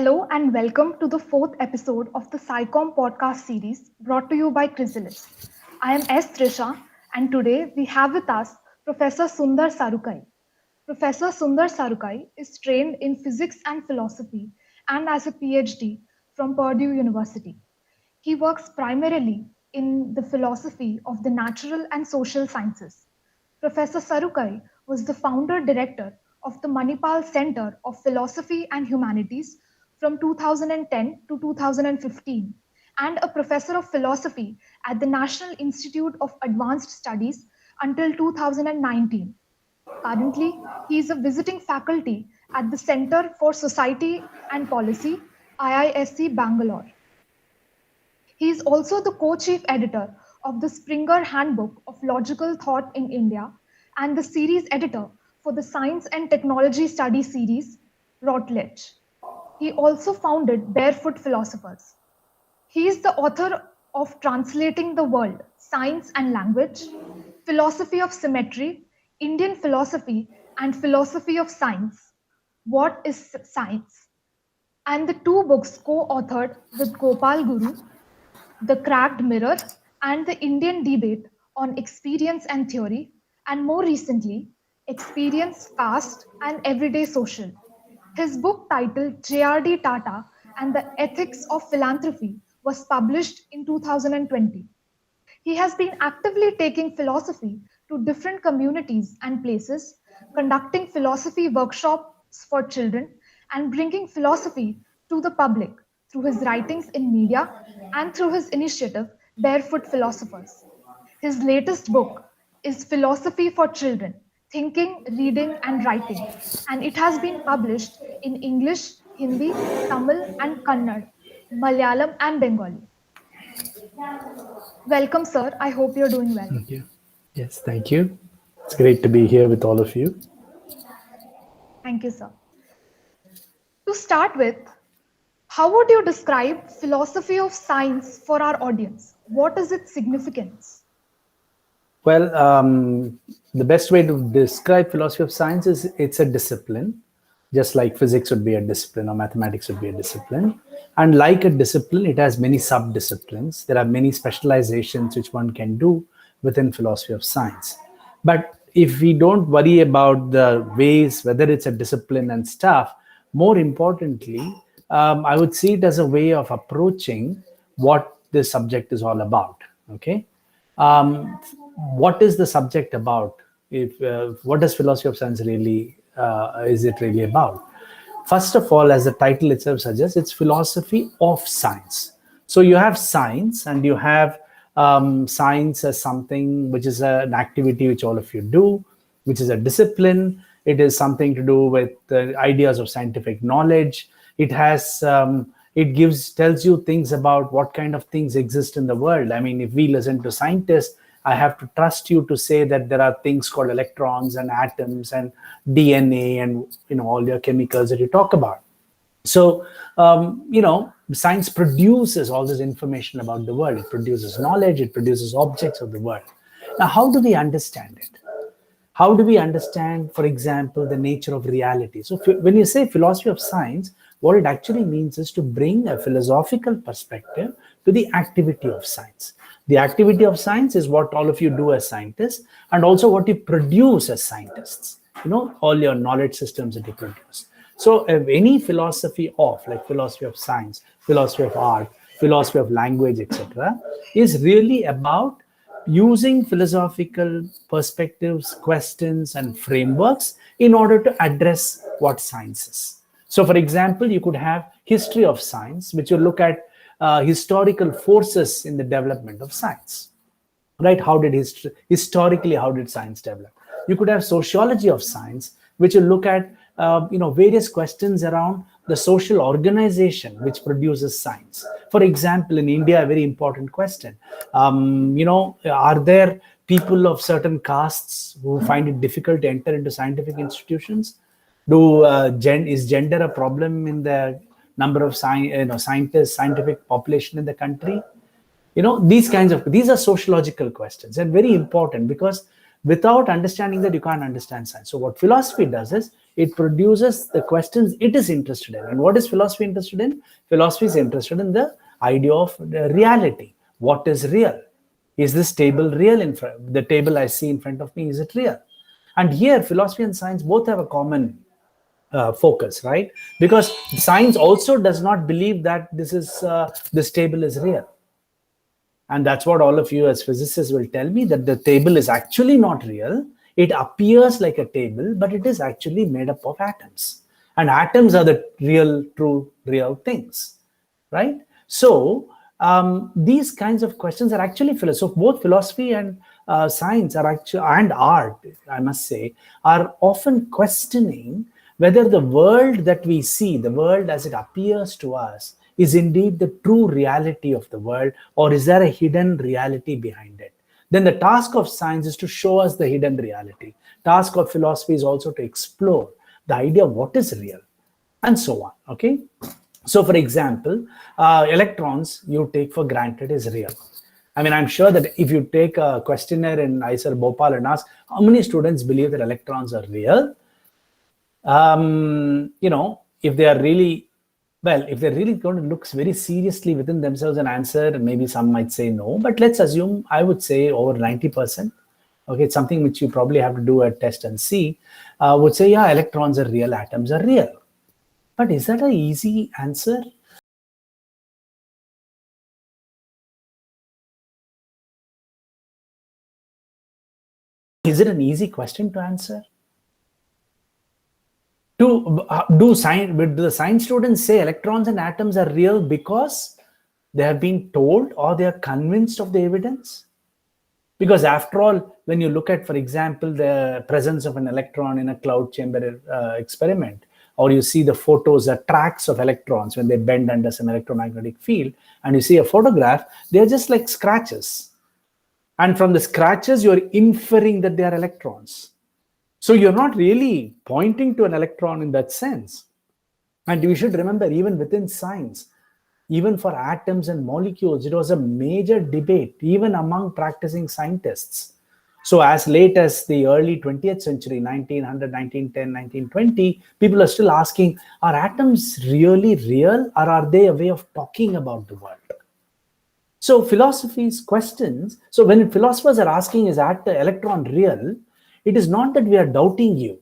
Hello and welcome to the fourth episode of the Psi-Comm podcast series brought to you by Chrysalis. I am S. Trisha and today we have with us Professor Sundar Sarrukai. Professor Sundar Sarrukai is trained in physics and philosophy and as a PhD from Purdue University. He works primarily in the philosophy of the natural and social sciences. Professor Sarrukai was the founder director of the Manipal Center of Philosophy and Humanities from 2010 to 2015 and a professor of philosophy at the National Institute of Advanced Studies until 2019. Currently, he is a visiting faculty at the Center for Society and Policy, IISc Bangalore. He is also the co-chief editor of the Springer Handbook of Logical Thought in India and the series editor for the Science and Technology Study series, Routledge. He also founded Barefoot Philosophers. He is the author of Translating the World, Science and Language, Philosophy of Symmetry, Indian Philosophy and Philosophy of Science, What is Science? And the two books co-authored with Gopal Guru, The Cracked Mirror and the Indian Debate on Experience and Theory, and more recently, Experience, Caste and Everyday Social. His book titled J.R.D. Tata and the Ethics of Philanthropy was published in 2020. He has been actively taking philosophy to different communities and places, conducting philosophy workshops for children, and bringing philosophy to the public through his writings in media and through his initiative, Barefoot Philosophers. His latest book is Philosophy for Children, Thinking, Reading and Writing, and it has been published in English, Hindi, Tamil and Kannada, Malayalam and Bengali. Welcome, sir. I hope you're doing well. Thank you. Yes, thank you. It's great to be here with all of you. Thank you, sir. To start with, how would you describe philosophy of science for our audience? What is its significance? Well, the best way to describe philosophy of science is it's a discipline, just like physics would be a discipline or mathematics would be a discipline. And like a discipline, it has many sub-disciplines. There are many specializations which one can do within philosophy of science. But if we don't worry about the ways, whether it's a discipline and stuff, more importantly, I would see it as a way of approaching what this subject is all about. Okay. What is the subject about? What does philosophy of science really is it really about? First of all, as the title itself suggests, it's philosophy of science. So you have science and you have science as something which is an activity which all of you do, which is a discipline. It is something to do with the ideas of scientific knowledge. It has tells you things about what kind of things exist in the world. I mean, if we listen to scientists, I have to trust you to say that there are things called electrons and atoms and DNA and all your chemicals that you talk about. So science produces all this information about the world. It produces knowledge. It produces objects of the world. Now, how do we understand it? How do we understand, for example, the nature of reality? So when you say philosophy of science, what it actually means is to bring a philosophical perspective to the activity of science. The activity of science is what all of you do as scientists and also what you produce as scientists, all your knowledge systems that you produce. So any philosophy of, like philosophy of science, philosophy of art, philosophy of language, etc., is really about using philosophical perspectives, questions, and frameworks in order to address what science is. So, for example, you could have history of science, which will look at historical forces in the development of science, right? Historically, how did science develop? You could have sociology of science, which will look at various questions around the social organization which produces science. For example, in India, a very important question, are there people of certain castes who find it difficult to enter into scientific institutions? Is gender a problem in the number of scientists, scientific population in the country? These are sociological questions and very important because Without understanding that, you can't understand science. So what philosophy does is it produces the questions it is interested in. And what is philosophy interested in? Philosophy is interested in the idea of the reality. What is real? Is this table real? The table I see in front of me, is it real? And here, philosophy and science both have a common focus, right? Because science also does not believe that this table is real. And that's what all of you as physicists will tell me, that the table is actually not real. It appears like a table, but it is actually made up of atoms. And atoms are the true, real things, right? So these kinds of questions are actually philosophy. So both philosophy and science are actually, and art, I must say, are often questioning whether the world that we see, the world as it appears to us, is indeed the true reality of the world, or is there a hidden reality behind it? Then the task of science is to show us the hidden reality. Task of philosophy is also to explore the idea of what is real, and so on. Okay. So, for example, electrons you take for granted is real. I mean, I'm sure that if you take a questionnaire in IISc Bhopal and ask how many students believe that electrons are real, if they are really, if they're really going to look very seriously within themselves and answer, maybe some might say no, but let's assume, I would say over 90%, okay, it's something which you probably have to do a test and see, would say, yeah, electrons are real, atoms are real. But is that an easy answer? Is it an easy question to answer? Do the science students say electrons and atoms are real because they have been told, or they are convinced of the evidence? Because after all, when you look at, for example, the presence of an electron in a cloud chamber experiment, or you see the photos, the tracks of electrons when they bend under some electromagnetic field, and you see a photograph, they're just like scratches. And from the scratches, you're inferring that they are electrons. So you're not really pointing to an electron in that sense. And you should remember, even within science, even for atoms and molecules, it was a major debate, even among practicing scientists. So as late as the early 20th century, 1900, 1910, 1920, people are still asking, are atoms really real, or are they a way of talking about the world? So philosophy's questions, so when philosophers are asking, is the electron real, it is not that we are doubting you.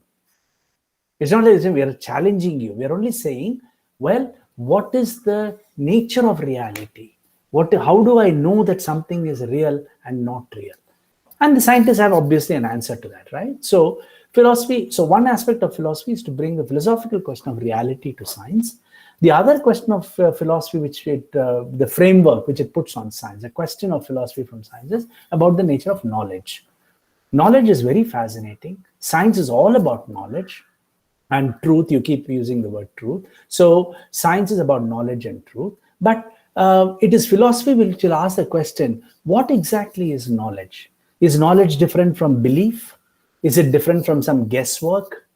It's not like we are challenging you. We are only saying, well, what is the nature of reality? How do I know that something is real and not real? And the scientists have obviously an answer to that, right? So philosophy, so one aspect of philosophy is to bring the philosophical question of reality to science. The other question of philosophy, the framework which it puts on science, the question of philosophy from science, is about the nature of knowledge. Knowledge is very fascinating. Science is all about knowledge and truth. You keep using the word truth. So science is about knowledge and truth. But it is philosophy which will ask the question, what exactly is knowledge? Is knowledge different from belief? Is it different from some guesswork?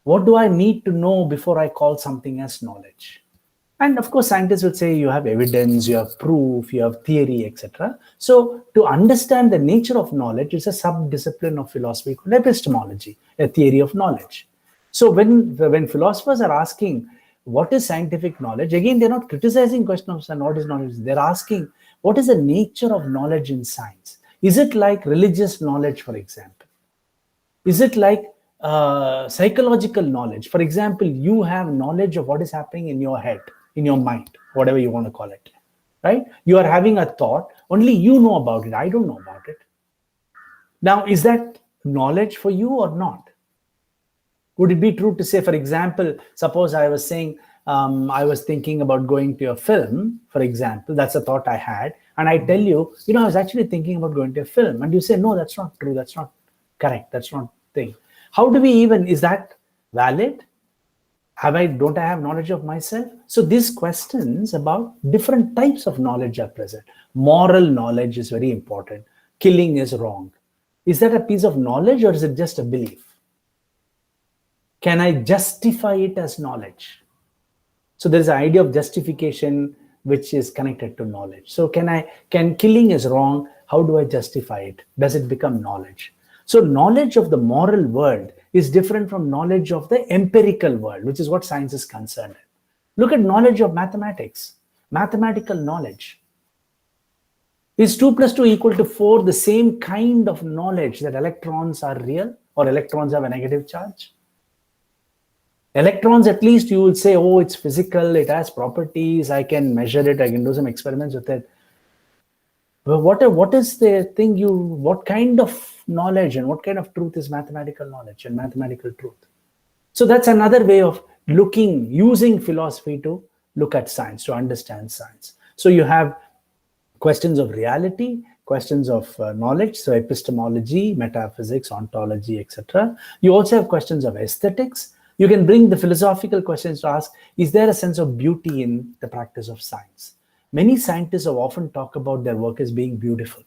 What do I need to know before I call something as knowledge? And of course, scientists will say you have evidence, you have proof, you have theory, etc. So to understand the nature of knowledge is a sub-discipline of philosophy called epistemology, a theory of knowledge. So when philosophers are asking, what is scientific knowledge? Again, they're not criticizing question of what is knowledge. They're asking, what is the nature of knowledge in science? Is it like religious knowledge, for example? Is it like psychological knowledge? For example, you have knowledge of what is happening in your head, in your mind, whatever you want to call it, right? You are having a thought, only you know about it. I don't know about it. Now, is that knowledge for you or not? Would it be true to say, for example, suppose I was saying, I was thinking about going to a film, for example, that's a thought I had, and I tell you, I was actually thinking about going to a film, and you say, no, that's not true, that's not correct, that's not thing. How do we even, is that valid? Don't I have knowledge of myself? So these questions about different types of knowledge are present. Moral knowledge is very important. Killing is wrong. Is that a piece of knowledge, or is it just a belief? Can I justify it as knowledge? So there's an idea of justification which is connected to knowledge. So can killing is wrong? How do I justify it? Does it become knowledge? So knowledge of the moral world is different from knowledge of the empirical world, which is what science is concerned in. Look at knowledge of mathematics, mathematical knowledge. Is 2 plus 2 equal to 4 the same kind of knowledge that electrons are real or electrons have a negative charge? Electrons, at least you will say, oh, it's physical, it has properties, I can measure it, I can do some experiments with it. But what is the thing what kind of knowledge and what kind of truth is mathematical knowledge and mathematical truth? So that's another way of using philosophy to look at science, to understand science. So you have questions of reality, questions of knowledge, so epistemology, metaphysics, ontology, etc. You also have questions of aesthetics. You can bring the philosophical questions to ask, is there a sense of beauty in the practice of science? Many scientists have often talked about their work as being beautiful.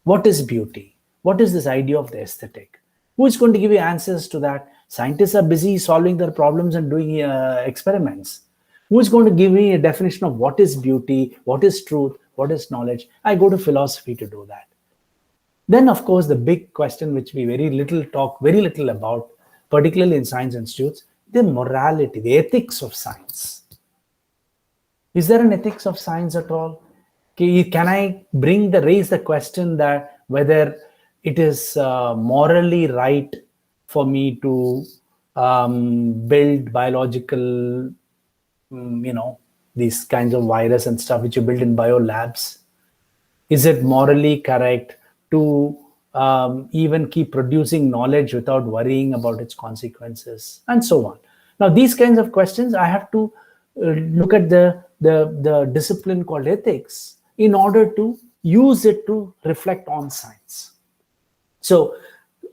What is beauty? What is this idea of the aesthetic? Who is going to give you answers to that? Scientists are busy solving their problems and doing experiments. Who is going to give me a definition of what is beauty, what is truth, what is knowledge? I go to philosophy to do that. Then, of course, the big question, which we talk very little about, particularly in science institutes, the morality, the ethics of science. Is there an ethics of science at all? Can I raise the question that whether it is morally right for me to build biological, these kinds of virus and stuff which you build in bio labs? Is it morally correct to even keep producing knowledge without worrying about its consequences, and so on? Now, these kinds of questions, I have to look at the discipline called ethics in order to use it to reflect on science. So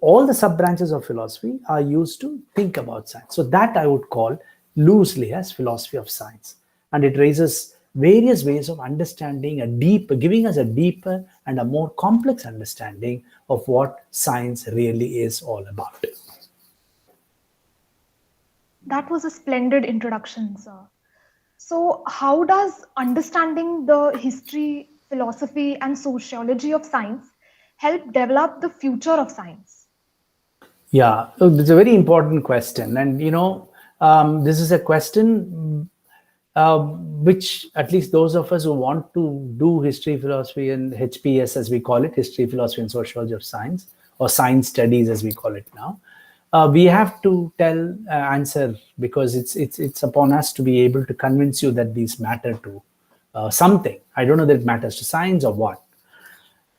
all the sub-branches of philosophy are used to think about science. So that I would call loosely as philosophy of science. And it raises various ways of understanding giving us a deeper and a more complex understanding of what science really is all about. That was a splendid introduction, sir. So how does understanding the history, philosophy, and sociology of science help develop the future of science? Yeah, it's a very important question. And, this is a question which at least those of us who want to do history, philosophy, and HPS, as we call it, history, philosophy, and sociology of science, or science studies, as we call it now, we have to answer, because it's upon us to be able to convince you that these matter to something. I don't know that it matters to science or what.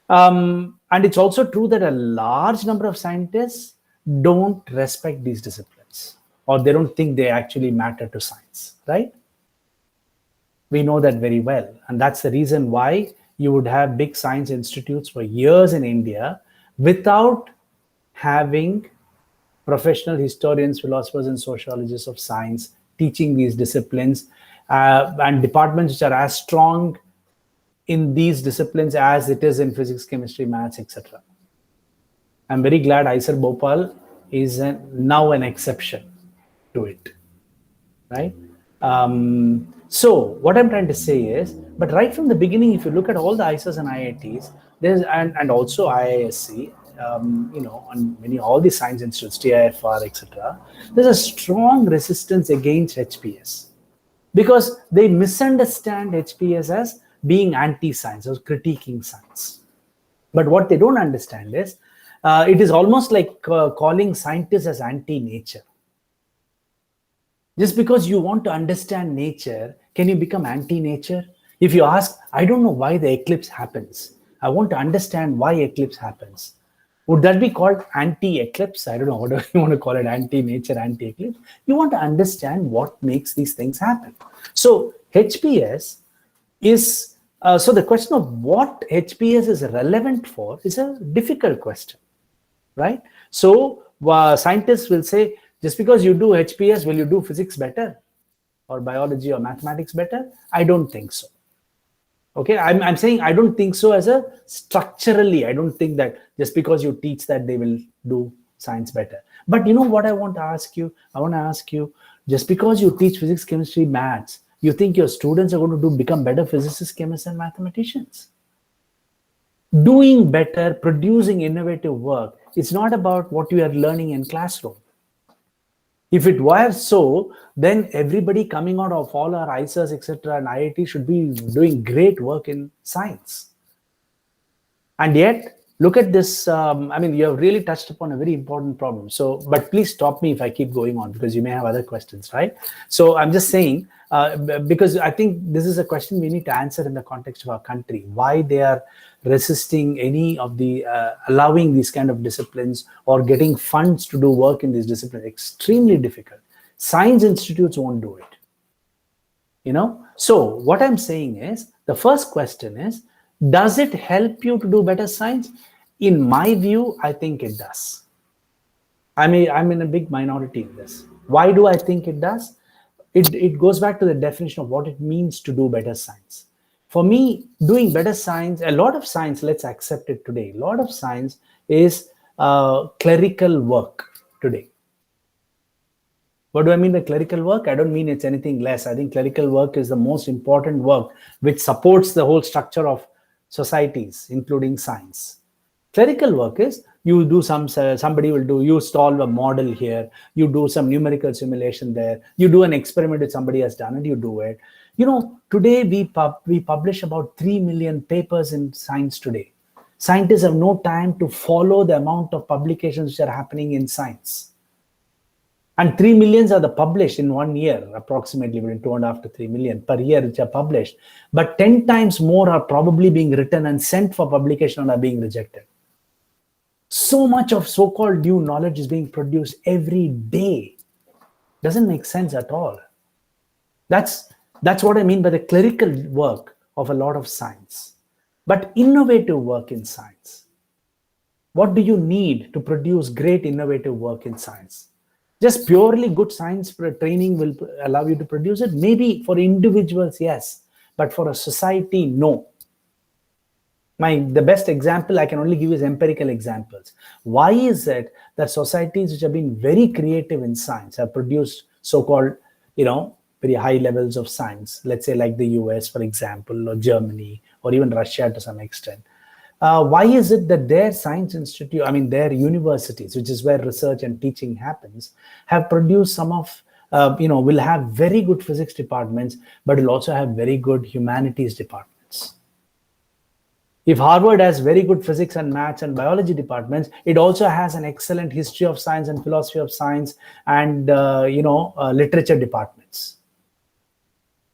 And it's also true that a large number of scientists don't respect these disciplines, or they don't think they actually matter to science, right? We know that very well. And that's the reason why you would have big science institutes for years in India without having professional historians, philosophers, and sociologists of science teaching these disciplines, and departments which are as strong in these disciplines as it is in physics, chemistry, maths, etc. I'm very glad IISc Bhopal is now an exception to it, right? So what I'm trying to say is, but right from the beginning, if you look at all the IIScs and IITs, and also IISc, on all the science institutes, TIFR, etc., there's a strong resistance against HPS because they misunderstand HPS as being anti-science or critiquing science. But what they don't understand is, it is almost like calling scientists as anti-nature. Just because you want to understand nature, can you become anti-nature? If you ask, I don't know why the eclipse happens, I want to understand why eclipse happens, would that be called anti-eclipse? I don't know, whatever you want to call it, anti-nature, anti-eclipse. You want to understand what makes these things happen. So HPS is, so the question of what HPS is relevant for is a difficult question, right? So scientists will say, just because you do HPS, will you do physics better or biology or mathematics better? I don't think so. Okay, I'm saying I don't think so as a structurally. I don't think that just because you teach that they will do science better. But you know what I want to ask you? I want to ask you, just because you teach physics, chemistry, maths, you think your students are going to become better physicists, chemists, and mathematicians? Doing better, producing innovative work It's not about what you are learning in classroom. If it were so, then everybody coming out of all our IISers, etc., and IIT should be doing great work in science. And yet, look at this. I mean, you have really touched upon a very important problem. So, but please stop me if I keep going on, because you may have other questions, right? So I'm just saying, because I think this is a question we need to answer in the context of our country, why they are resisting any of the allowing these kind of disciplines or getting funds to do work in these disciplines. Extremely difficult. Science institutes won't do it. So what I'm saying is, the first question is, does it help you to do better science? In my view, I think it does. I'm in a big minority in this. Why do I think it does? It goes back to the definition of what it means to do better science. For me, doing better science, a lot of science, let's accept it today, a lot of science is clerical work today. What do I mean by clerical work? I don't mean it's anything less. I think clerical work is the most important work which supports the whole structure of societies, including science. Clerical work is you do somebody will do, you solve a model here, you do some numerical simulation there, you do an experiment that somebody has done and you do it. Today we publish about 3 million papers in science today. Scientists have no time to follow the amount of publications which are happening in science. And 3 millions are the published in 1 year, approximately between 2.5 to 3 million per year, which are published. But 10 times more are probably being written and sent for publication and are being rejected. So much of so-called new knowledge is being produced every day. Doesn't make sense at all. That's what I mean by the clerical work of a lot of science. But innovative work in science. What do you need to produce great innovative work in science? Just purely good science training will allow you to produce it. Maybe for individuals, yes. But for a society, no. The best example I can only give is empirical examples. Why is it that societies which have been very creative in science have produced so-called, very high levels of science, let's say like the US, for example, or Germany, or even Russia to some extent? Why is it that their science institute, their universities, which is where research and teaching happens, have produced some of, will have very good physics departments, but will also have very good humanities departments? If Harvard has very good physics and maths and biology departments, it also has an excellent history of science and philosophy of science and, literature departments.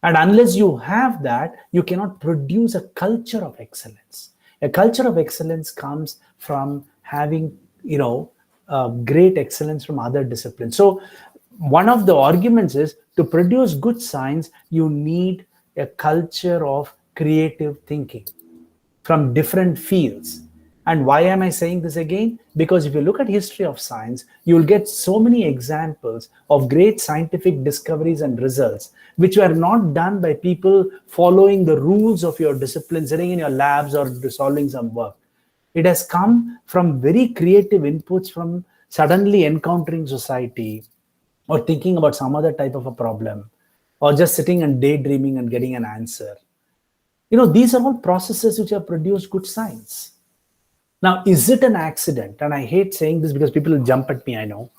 And unless you have that, you cannot produce a culture of excellence. A culture of excellence comes from having, great excellence from other disciplines. So one of the arguments is, to produce good science, you need a culture of creative thinking from different fields. And why am I saying this again? Because if you look at history of science, you will get so many examples of great scientific discoveries and results, which were not done by people following the rules of your discipline, sitting in your labs or solving some work. It has come from very creative inputs from suddenly encountering society or thinking about some other type of a problem or just sitting and daydreaming and getting an answer. These are all processes which have produced good science. Now, is it an accident? And I hate saying this because people will jump at me, I know.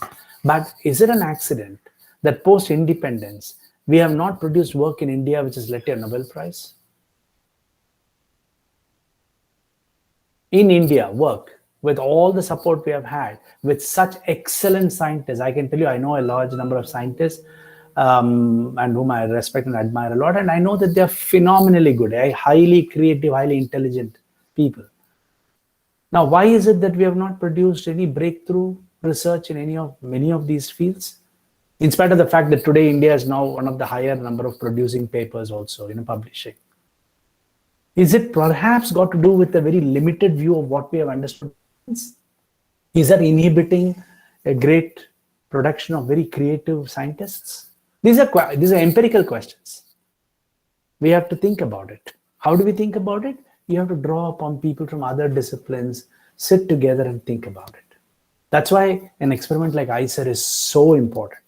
But is it an accident that post-independence, we have not produced work in India which has led to a Nobel Prize? In India, work, with all the support we have had, with such excellent scientists, I can tell you, I know a large number of scientists and whom I respect and admire a lot. And I know that they're phenomenally good, highly creative, highly intelligent people. Now, why is it that we have not produced any breakthrough research in many of these fields? In spite of the fact that today India is now one of the higher number of producing papers also, publishing. Is it perhaps got to do with a very limited view of what we have understood? Is that inhibiting a great production of very creative scientists? These are empirical questions. We have to think about it. How do we think about it? You have to draw upon people from other disciplines, sit together and think about it. That's why an experiment like IISer is so important.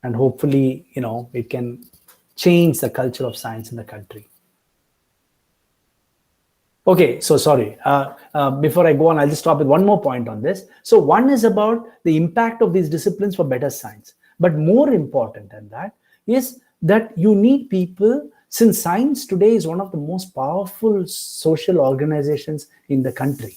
And hopefully, it can change the culture of science in the country. Okay, so sorry. Before I go on, I'll just stop with one more point on this. So one is about the impact of these disciplines for better science. But more important than that is that you need people, since science today is one of the most powerful social organizations in the country.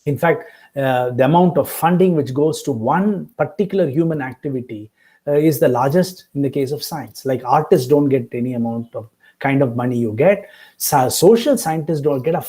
In fact, the amount of funding which goes to one particular human activity is the largest in the case of science. Like artists don't get any amount of kind of money you get. Social scientists don't get a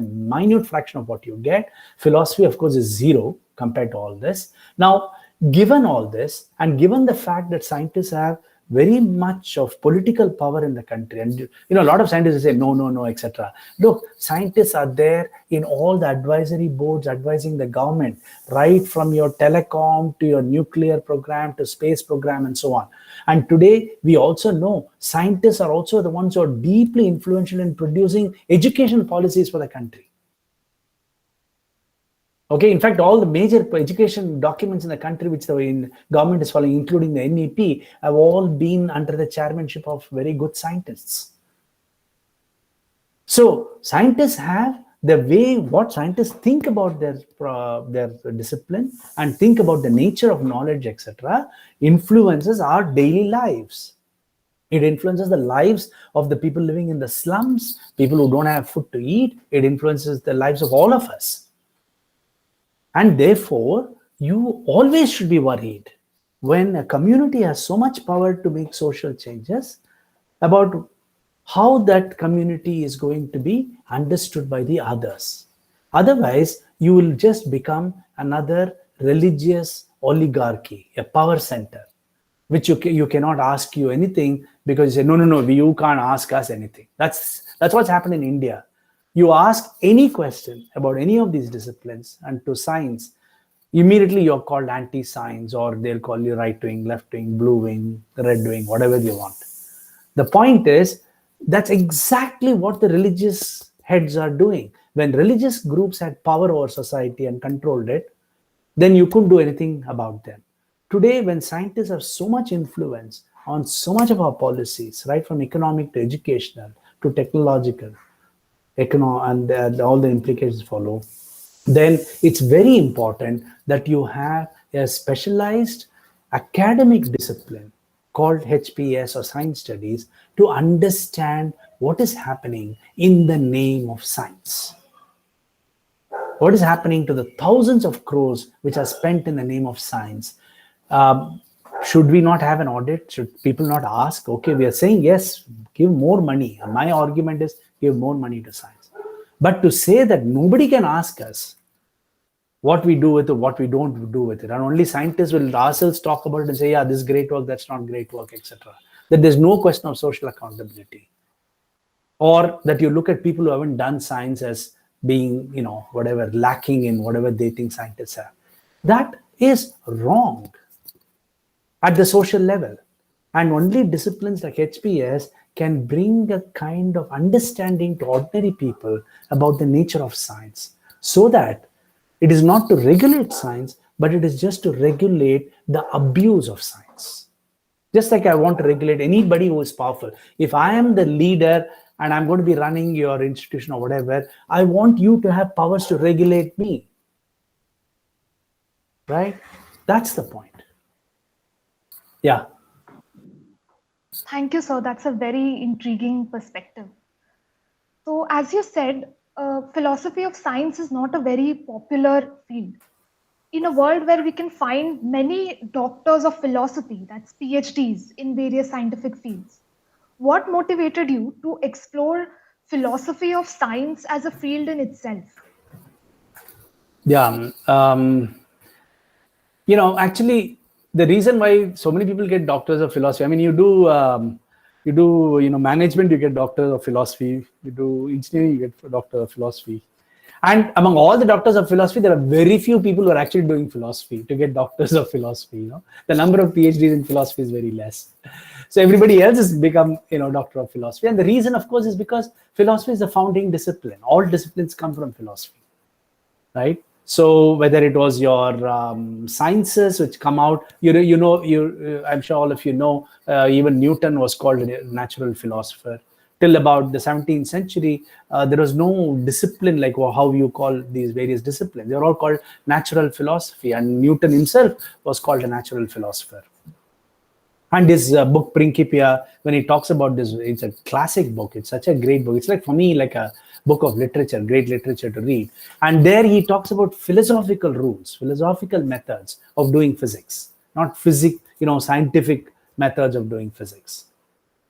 minute fraction of what you get. Philosophy, of course, is zero compared to all this. Now, given all this, and given the fact that scientists have very much of political power in the country, and a lot of scientists say no, etc. Look, scientists are there in all the advisory boards advising the government, right from your telecom to your nuclear program to space program and so on. And today we also know scientists are also the ones who are deeply influential in producing education policies for the country. Okay, in fact, all the major education documents in the country which the government is following, including the NEP, have all been under the chairmanship of very good scientists. So scientists have the way what scientists think about their discipline and think about the nature of knowledge, etc., influences our daily lives. It influences the lives of the people living in the slums, people who don't have food to eat. It influences the lives of all of us. And therefore, you always should be worried when a community has so much power to make social changes about how that community is going to be understood by the others. Otherwise, you will just become another religious oligarchy, a power center, which you cannot ask you anything because you say, no, you can't ask us anything. That's what's happened in India. You ask any question about any of these disciplines and to science, immediately you're called anti-science, or they'll call you right wing, left wing, blue wing, red wing, whatever you want. The point is, that's exactly what the religious heads are doing. When religious groups had power over society and controlled it, then you couldn't do anything about them. Today, when scientists have so much influence on so much of our policies, right from economic to educational to technological, and all the implications follow, then it's very important that you have a specialized academic discipline called HPS or science studies to understand what is happening in the name of science. What is happening to the thousands of crores which are spent in the name of science? Should we not have an audit? Should people not ask, okay, we are saying, yes, give more money. My argument is give more money to science. But to say that nobody can ask us what we do with it, what we don't do with it, and only scientists will ourselves talk about it and say, yeah, this is great work, that's not great work, etc. That there's no question of social accountability. Or that you look at people who haven't done science as being, whatever, lacking in whatever they think scientists have. That is wrong at the social level. And only disciplines like HPS can bring a kind of understanding to ordinary people about the nature of science, so that it is not to regulate science, but it is just to regulate the abuse of science. Just like I want to regulate anybody who is powerful. If I am the leader and I'm going to be running your institution or whatever, I want you to have powers to regulate me. Right? That's the point. Yeah. Thank you, sir. That's a very intriguing perspective. So, as you said, philosophy of science is not a very popular field. In a world where we can find many doctors of philosophy, that's PhDs in various scientific fields, what motivated you to explore philosophy of science as a field in itself? Yeah. Actually, the reason why so many people get doctors of philosophy, I mean, you do management, you get doctors of philosophy. You do engineering, you get doctor of philosophy. And among all the doctors of philosophy, there are very few people who are actually doing philosophy to get doctors of philosophy. The number of PhDs in philosophy is very less. So everybody else has become, doctor of philosophy. And the reason, of course, is because philosophy is the founding discipline. All disciplines come from philosophy, right? So whether it was your sciences which come out, I'm sure all of you know, even Newton was called a natural philosopher. till about the 17th century, there was no discipline like how you call these various disciplines. They were all called natural philosophy, and Newton himself was called a natural philosopher. And his book Principia, when he talks about this, it's a classic book. It's such a great book. It's like, for me, like a book of literature, great literature to read. And there he talks about philosophical rules, philosophical methods of doing physics, not scientific methods of doing physics.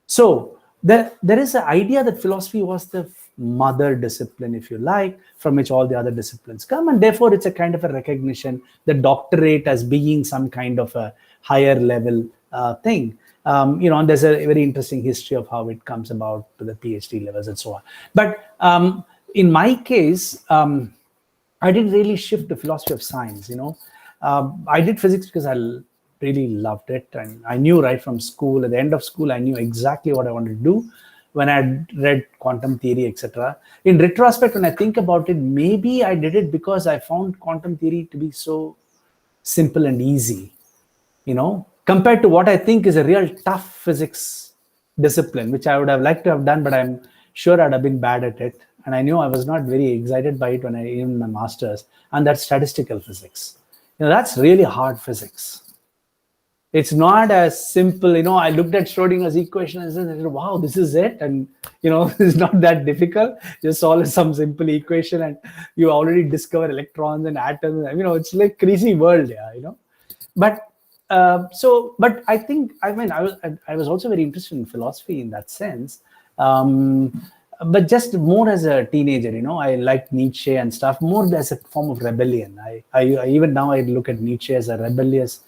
So there is an idea that philosophy was the mother discipline, if you like, from which all the other disciplines come. And therefore, it's a kind of a recognition, the doctorate as being some kind of a higher level thing. And there's a very interesting history of how it comes about to the PhD levels and so on. But in my case, I didn't really shift to philosophy of science. I did physics because I really loved it, and I knew right from school. At the end of school, I knew exactly what I wanted to do. When I read quantum theory, etc. In retrospect, when I think about it, maybe I did it because I found quantum theory to be so simple and easy, compared to what I think is a real tough physics discipline, which I would have liked to have done, but I'm sure I'd have been bad at it. And I knew I was not very excited by it when I even my master's, and that's statistical physics. That's really hard physics. It's not as simple. I looked at Schrodinger's equation and said, wow, this is it. And, it's not that difficult. Just solve some simple equation and you already discover electrons and atoms. It's like crazy world. Yeah, But I think, I was also very interested in philosophy in that sense. But just more as a teenager, I liked Nietzsche and stuff more as a form of rebellion. I even now I look at Nietzsche as a rebellious,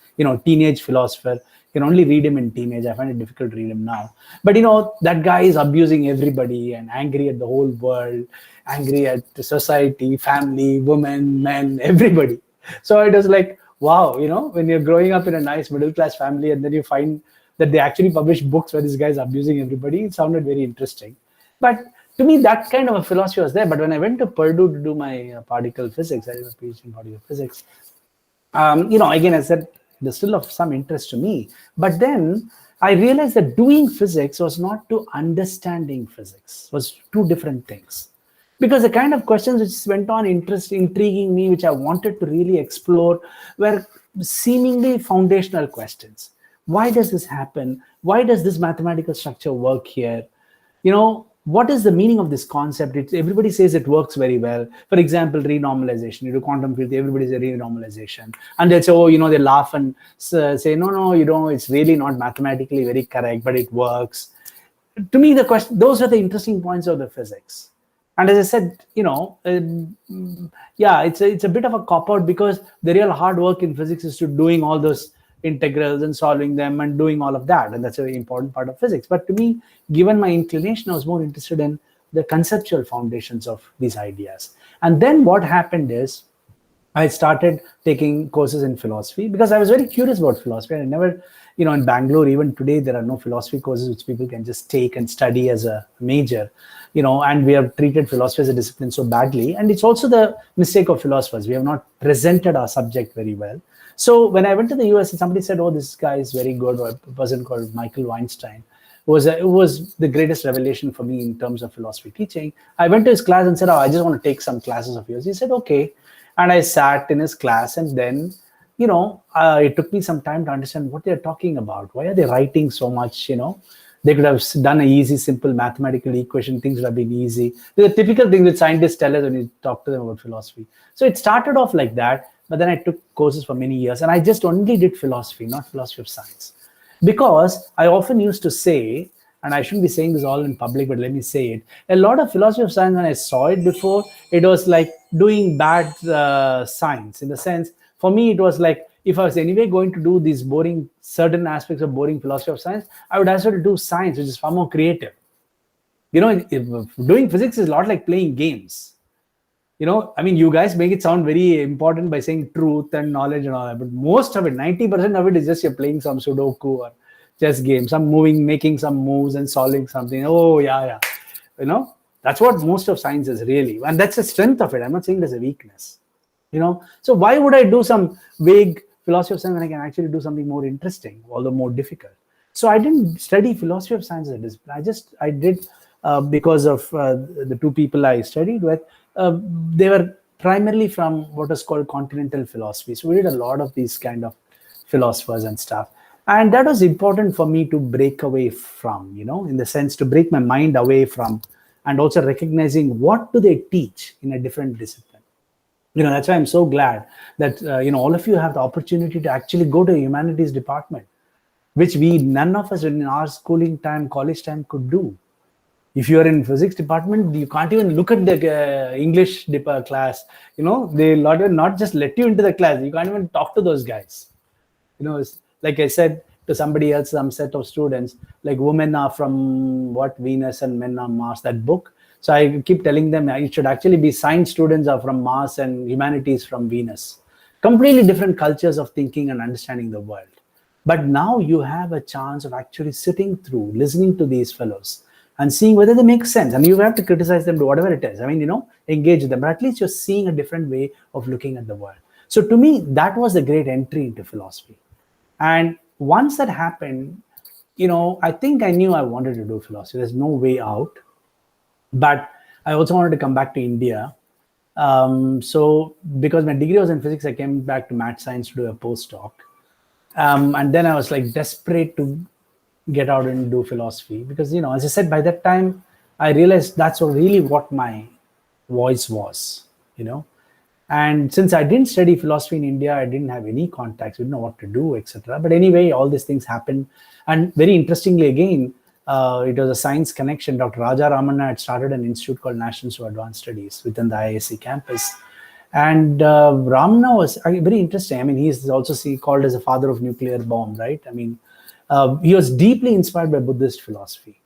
teenage philosopher. You can only read him in teenage. I find it difficult to read him now. But that guy is abusing everybody and angry at the whole world, angry at the society, family, women, men, everybody. So it was like, wow, when you're growing up in a nice middle class family and then you find that they actually publish books where this guy is abusing everybody, it sounded very interesting. But to me, that kind of a philosophy was there. But when I went to Purdue to do my particle physics, I did a PhD in particle physics. Again, I said, there's still of some interest to me. But then I realized that doing physics was not to understanding physics, was two different things. Because the kind of questions which went on intriguing me, which I wanted to really explore, were seemingly foundational questions. Why does this happen? Why does this mathematical structure work here? What is the meaning of this concept? Everybody says it works very well. For example, renormalization. You do quantum field, everybody says renormalization. And they'll say, they laugh and say, no, it's really not mathematically very correct, but it works. To me, those are the interesting points of the physics. And as I said, it's a bit of a cop-out because the real hard work in physics is to doing all those integrals and solving them and doing all of that. And that's a very important part of physics. But to me, given my inclination, I was more interested in the conceptual foundations of these ideas. And then what happened is I started taking courses in philosophy because I was very curious about philosophy. I never, in Bangalore, even today, there are no philosophy courses which people can just take and study as a major, and we have treated philosophy as a discipline so badly. And it's also the mistake of philosophers. We have not presented our subject very well. So when I went to the US, somebody said, oh, this guy is very good, or a person called Michael Weinstein. It was the greatest revelation for me in terms of philosophy teaching. I went to his class and said, oh, I just want to take some classes of yours. He said, okay. And I sat in his class, and then, it took me some time to understand what they're talking about. Why are they writing so much, They could have done an easy, simple mathematical equation. Things would have been easy. The typical thing that scientists tell us when you talk to them about philosophy. So it started off like that. But then I took courses for many years, and I just only did philosophy, not philosophy of science. Because I often used to say, and I shouldn't be saying this all in public, but let me say it, a lot of philosophy of science, when I saw it before, it was like doing bad science. In the sense, for me, it was like, if I was anyway going to do these certain aspects of boring philosophy of science, I would as well do science, which is far more creative. Doing physics is a lot like playing games. You guys make it sound very important by saying truth and knowledge and all that, but most of it, 90% of it is just you're playing some Sudoku or chess game, making some moves and solving something. Oh, yeah. That's what most of science is really. And that's the strength of it. I'm not saying there's a weakness. So why would I do some vague philosophy of science when I can actually do something more interesting, although more difficult? So I didn't study philosophy of science as a discipline. I did because of the two people I studied with. They were primarily from what is called continental philosophy. So we did a lot of these kind of philosophers and stuff. And that was important for me to break away from, in the sense to break my mind away from, and also recognizing what do they teach in a different discipline. That's why I'm so glad that, all of you have the opportunity to actually go to a humanities department, which none of us in our schooling time, college time could do. If you are in physics department, you can't even look at the English class. They not just let you into the class. You can't even talk to those guys. It's, like I said to somebody else, some set of students, like women are from Venus and men are Mars, that book. So I keep telling them it should actually be science students are from Mars and humanities from Venus. Completely different cultures of thinking and understanding the world. But now you have a chance of actually sitting through, listening to these fellows and seeing whether they make sense. And you have to criticize them to whatever it is. Engage them. But at least you're seeing a different way of looking at the world. So to me, that was a great entry into philosophy. And once that happened, I think I knew I wanted to do philosophy. There's no way out. But I also wanted to come back to India. So because my degree was in physics, I came back to math science to do a postdoc. And then I was like desperate to get out and do philosophy because, as I said, by that time, I realized that's really what my voice was, And since I didn't study philosophy in India, I didn't have any contacts, we didn't know what to do, etc. But anyway, all these things happened. And very interestingly, again, it was a science connection. Dr. Raja Ramanna had started an institute called National Institute of Advanced Studies within the IISc campus. And Ramana was very interesting. He's also called as a father of nuclear bomb, right? He was deeply inspired by Buddhist philosophy.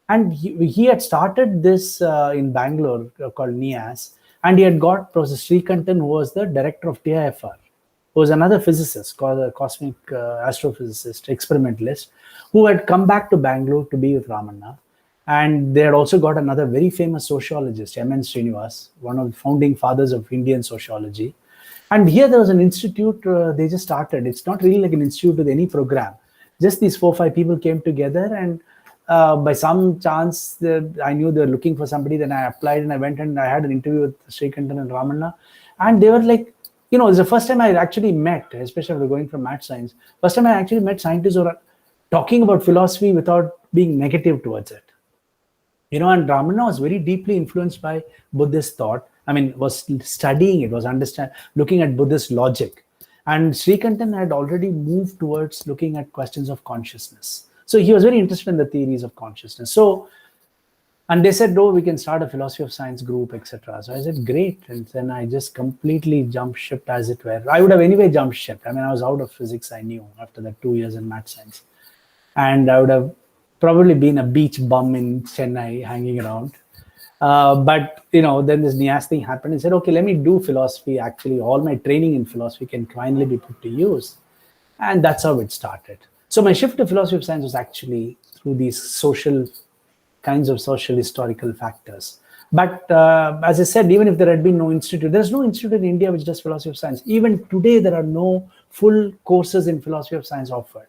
And he had started this in Bangalore called NIAS. And he had got Professor Srikantan, who was the director of TIFR, who was another physicist, called a cosmic astrophysicist, experimentalist, who had come back to Bangalore to be with Ramanna. And they had also got another very famous sociologist, M.N. Srinivas, one of the founding fathers of Indian sociology. And here there was an institute they just started. It's not really like an institute with any program. Just these 4 or 5 people came together, and by some chance, I knew they were looking for somebody. Then I applied and I went and I had an interview with Srikantan and Ramanna. And they were like, it's the first time I actually met, especially after going from math science, first time I actually met scientists who are talking about philosophy without being negative towards it. And Ramanna was very deeply influenced by Buddhist thought. Was studying it, was looking at Buddhist logic. And Srikantan had already moved towards looking at questions of consciousness. So he was very interested in the theories of consciousness. And they said, we can start a philosophy of science group, etc. So I said, great. And then I just completely jumped ship, as it were. I would have anyway jumped ship. I was out of physics, I knew, after that 2 years in math science. And I would have probably been a beach bum in Chennai hanging around. But, then this NIAS thing happened and said, okay, let me do philosophy. Actually, all my training in philosophy can finally be put to use. And that's how it started. So my shift to philosophy of science was actually through these social historical factors. But as I said, even if there had been no institute, there's no institute in India which does philosophy of science. Even today, there are no full courses in philosophy of science offered,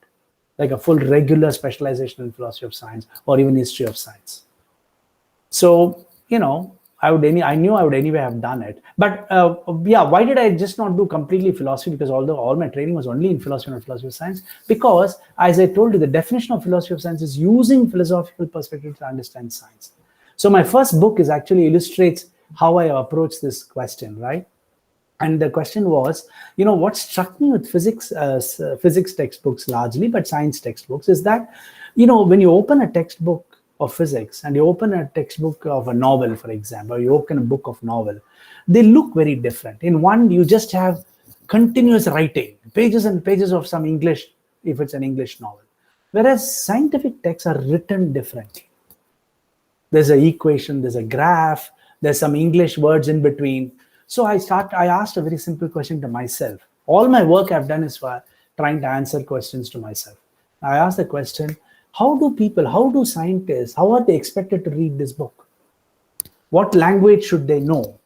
like a full regular specialization in philosophy of science or even history of science. So, I knew I would anyway have done it. But why did I just not do completely philosophy? Because although all my training was only in philosophy and philosophy of science, because as I told you, the definition of philosophy of science is using philosophical perspective to understand science. So my first book actually illustrates how I approach this question, right? And the question was, what struck me with physics textbooks largely, but science textbooks, is that, when you open a textbook of physics and you open a textbook of a novel, for example, or you open a book of novel, they look very different. In one, you just have continuous writing, pages and pages of some English, if it's an English novel. Whereas scientific texts are written differently. There's an equation, there's a graph, there's some English words in between. So I asked a very simple question to myself. All my work I've done is for trying to answer questions to myself. I asked the question, how do scientists, how are they expected to read this book? What language should they know?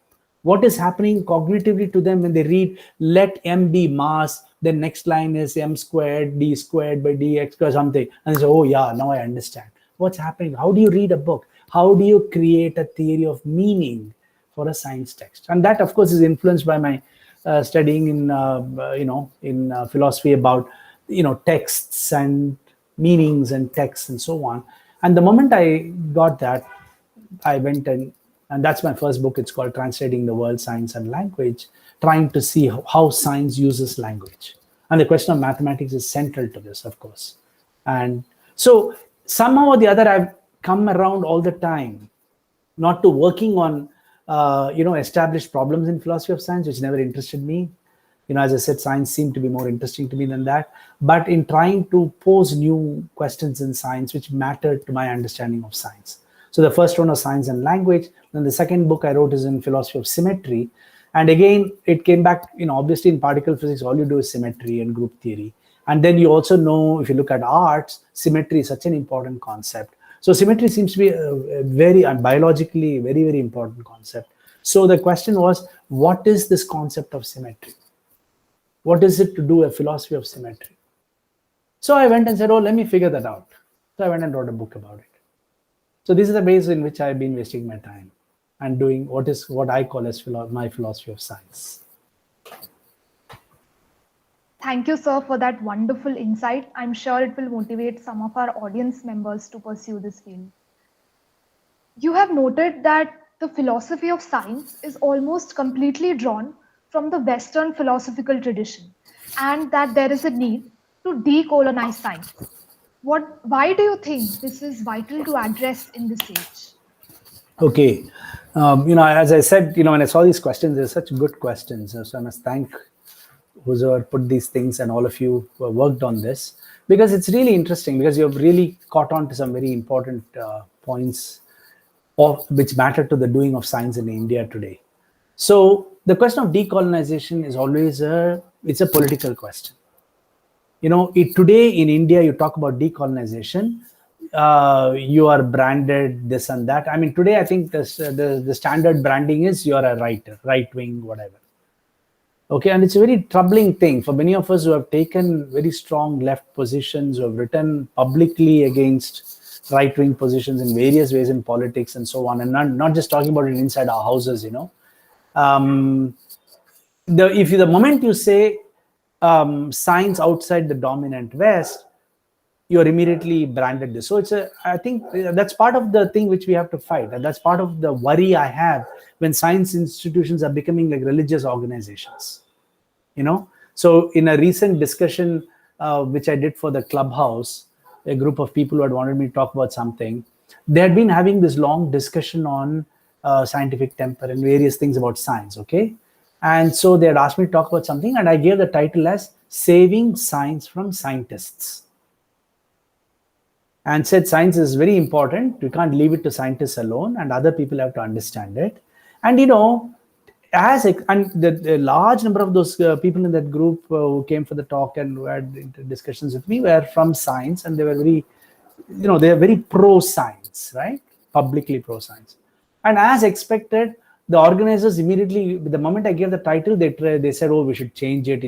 What is happening cognitively to them when they read, let m be mass, then next line is m squared, d squared by dx or something. And they say, oh yeah, now I understand. What's happening? How do you read a book? how do you create a theory of meaning for a science text? And that, of course, is influenced by my studying in philosophy about texts and meanings and texts and so on. And the moment I got that, I went and that's my first book. It's called Translating the World, Science and Language, trying to see how science uses language. And the question of mathematics is central to this, of course. And so somehow or the other, I've come around all the time, not to working on, established problems in philosophy of science, which never interested me. As I said, science seemed to be more interesting to me than that. But in trying to pose new questions in science, which mattered to my understanding of science. So the first one was Science and Language. Then the second book I wrote is in Philosophy of Symmetry. And again, it came back, obviously in particle physics, all you do is symmetry and group theory. And then you also know, if you look at arts, symmetry is such an important concept. So symmetry seems to be a very, biologically, very, very important concept. So the question was, what is this concept of symmetry? What is it to do a philosophy of symmetry? So I went and said, let me figure that out. So I went and wrote a book about it. So this is the ways in which I've been wasting my time and doing what I call as my philosophy of science. Thank you, sir, for that wonderful insight. I'm sure it will motivate some of our audience members to pursue this field. You have noted that the philosophy of science is almost completely drawn from the Western philosophical tradition, and that there is a need to decolonize science. Why do you think this is vital to address in this age? Okay. As I said, when I saw these questions, they're such good questions. So I must thank whoever put these things and all of you who worked on this, because it's really interesting, because you've really caught on to some very important points which matter to the doing of science in India today. So the question of decolonization is always it's a political question. Today in India, you talk about decolonization, you are branded this and that. I mean, today I think the standard branding is you're a writer, right wing, whatever. Okay, and it's a very troubling thing for many of us who have taken very strong left positions, who have written publicly against right-wing positions in various ways in politics and so on, and not just talking about it inside our houses. The moment you say science outside the dominant West, you're immediately branded this. So I think that's part of the thing which we have to fight, and that's part of the worry I have when science institutions are becoming like religious organizations. So in a recent discussion which I did for the Clubhouse, a group of people who had wanted me to talk about something, they had been having this long discussion on scientific temper and various things about science. Okay. And so they had asked me to talk about something, and I gave the title as Saving Science from Scientists. And said science is very important. We can't leave it to scientists alone, and other people have to understand it. And the large number of those people in that group who came for the talk and who had discussions with me were from science, and they were very, they are very pro-science, right? Publicly pro-science. And as expected, the organizers immediately, the moment I gave the title, they said, we should change it,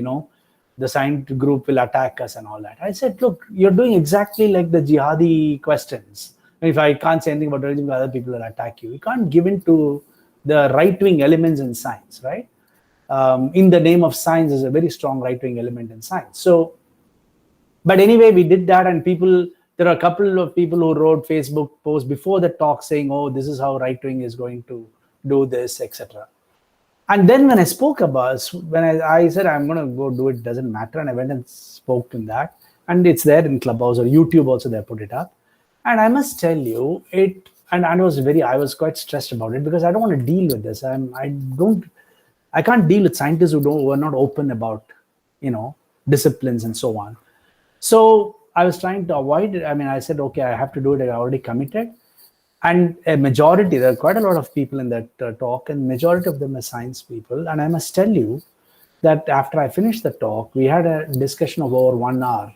the science group will attack us and all that. I said, look, you're doing exactly like the jihadi questions. If I can't say anything about religion, other people will attack you. You can't give in to the right-wing elements in science, right? In the name of science, there's a very strong right-wing element in science. So, but anyway, we did that, and there are a couple of people who wrote Facebook posts before the talk saying, this is how right-wing is going to do this, etc. And then when I spoke about, when I said, I'm going to go do it, doesn't matter. And I went and spoke in that. And it's there in Clubhouse or YouTube also, they put it up. And I must tell you, I was quite stressed about it, because I don't want to deal with this. I can't deal with scientists who are not open about, disciplines and so on. So I was trying to avoid it. I mean, I said, okay, I have to do it. I already committed. And a majority, there are quite a lot of people in that talk, and majority of them are science people. And I must tell you that after I finished the talk, we had a discussion of over 1 hour.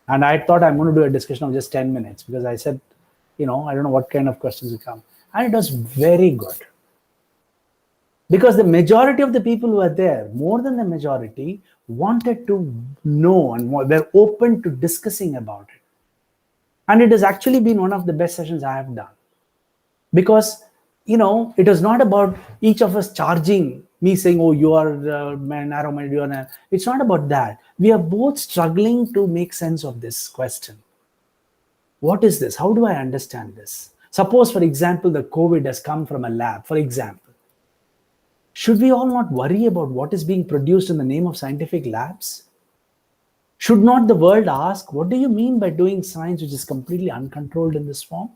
And I thought I'm going to do a discussion of just 10 minutes, because I said, I don't know what kind of questions will come. And it was very good. Because the majority of the people who were there, more than the majority, wanted to know and were open to discussing about it. And it has actually been one of the best sessions I have done. because it was not about each of us charging me saying, oh, you are narrow-minded, you are it's not about that. We are both struggling to make sense of this question. What is this? How do I understand this? Suppose, for example, the COVID has come from a lab, for example. Should we all not worry about what is being produced in the name of scientific labs? Should not the world ask, what do you mean by doing science which is completely uncontrolled in this form?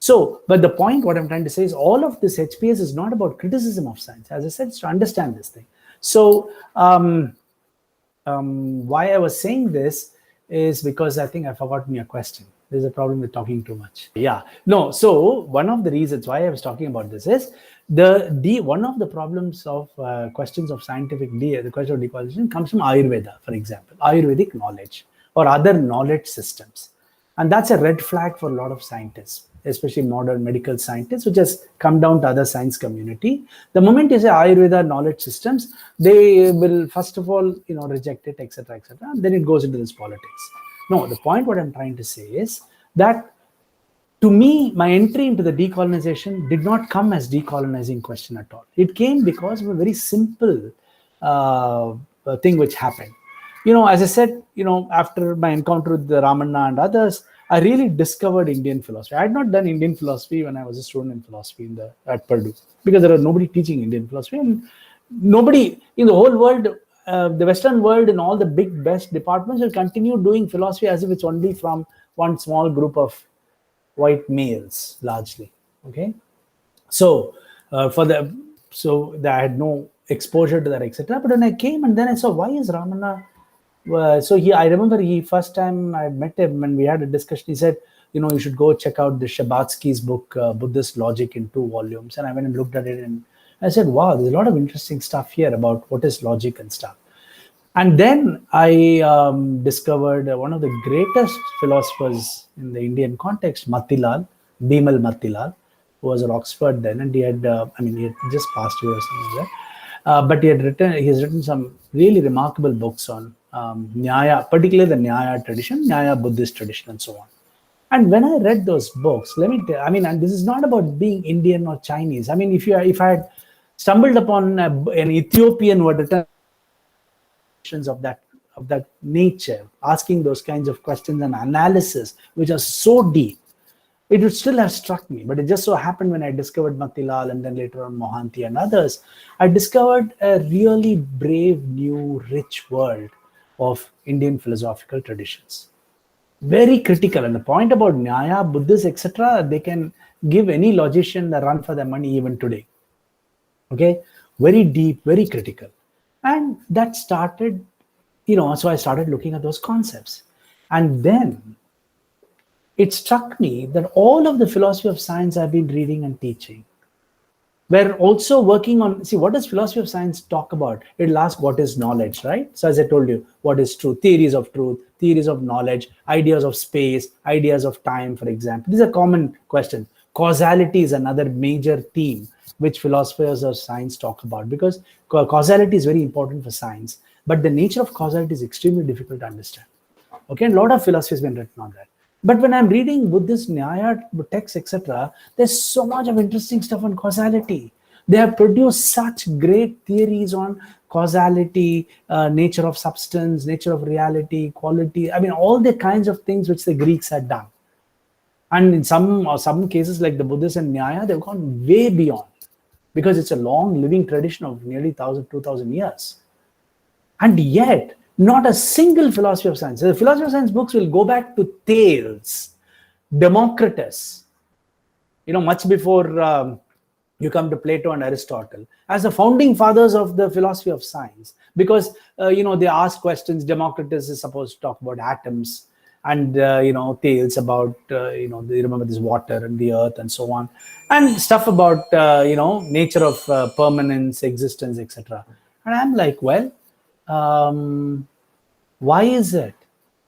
So, but the point, what I'm trying to say is all of this HPS is not about criticism of science. As I said, it's to understand this thing. So, why I was saying this is because I think I've forgotten your question. There's a problem with talking too much. Yeah, no. So one of the reasons why I was talking about this is one of the problems of questions of the question of decolonization comes from Ayurveda, for example, Ayurvedic knowledge or other knowledge systems. And that's a red flag for a lot of scientists, especially modern medical scientists, which has come down to other science community. The moment you say Ayurveda knowledge systems, they will first of all, reject it, etc., etc. And then it goes into this politics. No, the point what I'm trying to say is that to me, my entry into the decolonization did not come as decolonizing question at all. It came because of a very simple thing which happened. As I said, after my encounter with the Ramanna and others, I really discovered Indian philosophy. I had not done Indian philosophy when I was a student in philosophy at Purdue, because there was nobody teaching Indian philosophy, and nobody in the whole world, the Western world, in all the big best departments will continue doing philosophy as if it's only from one small group of white males, largely. Okay, so I had no exposure to that, etc. But when I came and then I saw, why is Ramanna? I remember first time I met him and we had a discussion, he said, you should go check out the Shabatsky's book, Buddhist Logic, in 2 volumes. And I went and looked at it and I said, wow, there's a lot of interesting stuff here about what is logic and stuff. And then I discovered one of the greatest philosophers in the Indian context, Bimal Matilal, who was at Oxford then, and he had just passed away or something like that. But he has written some really remarkable books on Nyaya, particularly the Nyaya tradition, Nyaya Buddhist tradition, and so on. And when I read those books, let me tell you, and this is not about being Indian or Chinese. If I had stumbled upon an Ethiopian who had written of that nature, asking those kinds of questions and analysis, which are so deep, it would still have struck me. But it just so happened when I discovered Matilal and then later on Mohanty and others, I discovered a really brave, new, rich world of Indian philosophical traditions. Very critical. And the point about Nyaya, Buddhists, etc., they can give any logician a run for their money even today. Okay, very deep, very critical. And that started, so I started looking at those concepts. And then it struck me that all of the philosophy of science I've been reading and teaching, we're also working on, what does philosophy of science talk about? It'll ask what is knowledge, right? So as I told you, what is truth, theories of knowledge, ideas of space, ideas of time, for example. These are common questions. Causality is another major theme which philosophers of science talk about, because causality is very important for science, but the nature of causality is extremely difficult to understand. Okay, and a lot of philosophy has been written on that. But when I'm reading Buddhist Nyaya texts, etc., there's so much of interesting stuff on causality. They have produced such great theories on causality, nature of substance, nature of reality, quality. All the kinds of things which the Greeks had done. And in some cases, like the Buddhists and Nyaya, they've gone way beyond, because it's a long living tradition of nearly 2,000 years. And yet, not a single philosophy of science. The philosophy of science books will go back to Thales, Democritus, much before you come to Plato and Aristotle, as the founding fathers of the philosophy of science. Because, they ask questions. Democritus is supposed to talk about atoms, and, Thales about, they remember this water and the earth and so on, and stuff about, nature of permanence, existence, etc. And I'm like, well, why is it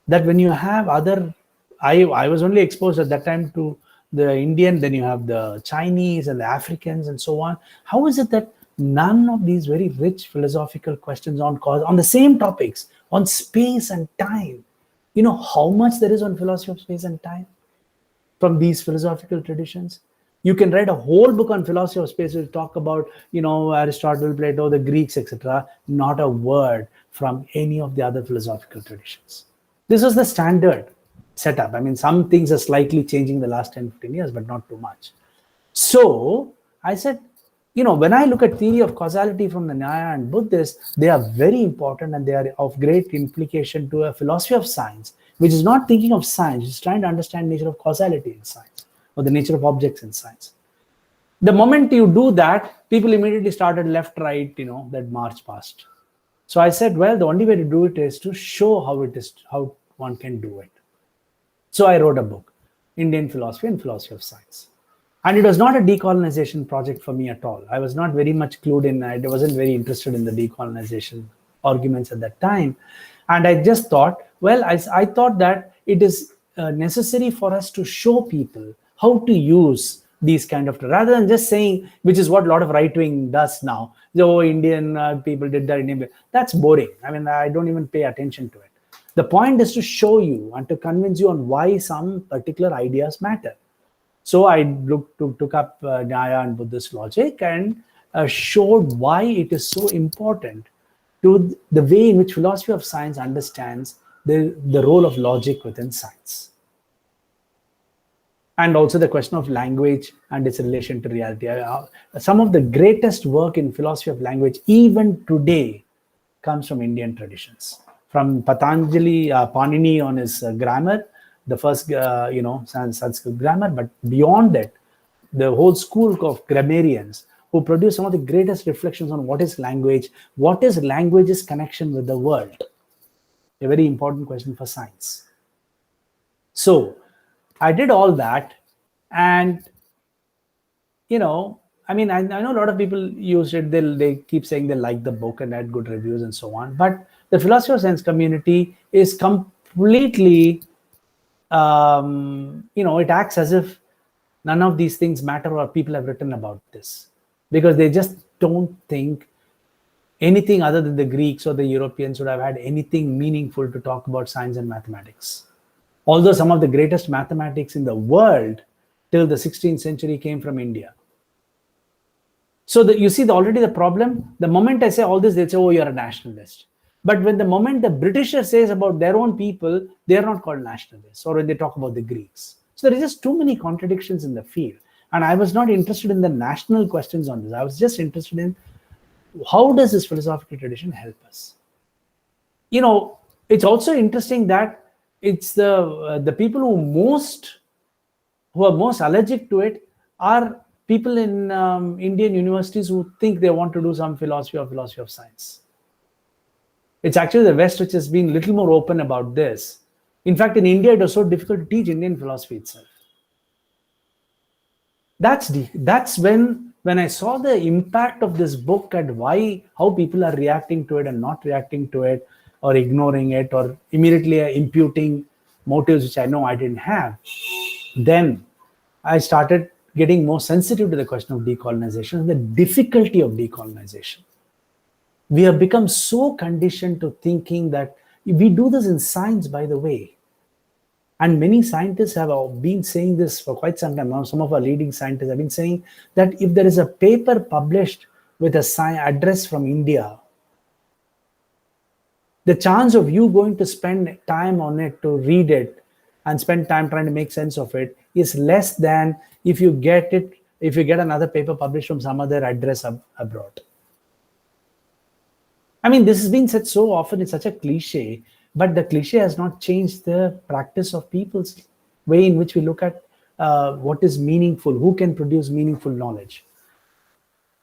that when you have I was only exposed at that time to the Indian, then you have the Chinese and the Africans and so on. How is it that none of these very rich philosophical questions on the same topics, on space and time, how much there is on philosophy of space and time from these philosophical traditions? You can write a whole book on philosophy of space to talk about, Aristotle, Plato, the Greeks, etc. Not a word from any of the other philosophical traditions. This was the standard setup. I mean, some things are slightly changing the last 10, 15 years, but not too much. So I said, when I look at theory of causality from the Nyaya and Buddhists, they are very important and they are of great implication to a philosophy of science, which is not thinking of science, it's trying to understand nature of causality in science or the nature of objects in science. The moment you do that, people immediately started left, right, that march past. So I said, well, the only way to do it is to show how one can do it. So I wrote a book, Indian Philosophy and Philosophy of Science. And it was not a decolonization project for me at all. I was not very much clued in. I wasn't very interested in the decolonization arguments at that time. And I just thought, well, I thought that it is necessary for us to show people how to use these kind of, rather than just saying, which is what a lot of right wing does now. Oh, Indian people did that in India. That's boring. I mean, I don't even pay attention to it. The point is to show you and to convince you on why some particular ideas matter. So I took up Nyaya and Buddhist logic and showed why it is so important to the way in which philosophy of science understands the role of logic within science. And also the question of language and its relation to reality. Some of the greatest work in philosophy of language, even today, comes from Indian traditions. From Patanjali, Panini on his grammar, the first, Sanskrit grammar, but beyond that, the whole school of grammarians who produce some of the greatest reflections on what is language's connection with the world. A very important question for science. So I did all that, and I know a lot of people use it. They keep saying they like the book and had good reviews and so on. But the philosophy of science community is completely, it acts as if none of these things matter or people have written about this, because they just don't think anything other than the Greeks or the Europeans would have had anything meaningful to talk about science and mathematics. Although some of the greatest mathematics in the world till the 16th century came from India. So you see already the problem. The moment I say all this, they say, oh, you're a nationalist. But when the moment the Britishers says about their own people, they are not called nationalists, or when they talk about the Greeks. So there is just too many contradictions in the field. And I was not interested in the national questions on this. I was just interested in how does this philosophical tradition help us? It's also interesting that it's the people who are most allergic to it are people in Indian universities who think they want to do some philosophy of science. It's actually the West which has been a little more open about this. In fact, in India, it was so difficult to teach Indian philosophy itself. That's when I saw the impact of this book and how people are reacting to it and not reacting to it, or ignoring it, or immediately imputing motives which I know I didn't have. Then I started getting more sensitive to the question of decolonization and the difficulty of decolonization. We have become so conditioned to thinking that we do this in science, by the way. And many scientists have been saying this for quite some time now. Some of our leading scientists have been saying that if there is a paper published with a address from India, the chance of you going to spend time on it to read it and spend time trying to make sense of it is less than if you get another paper published from some other address abroad. I mean, this has been said so often, it's such a cliche, but the cliche has not changed the practice of people's way in which we look at what is meaningful, who can produce meaningful knowledge.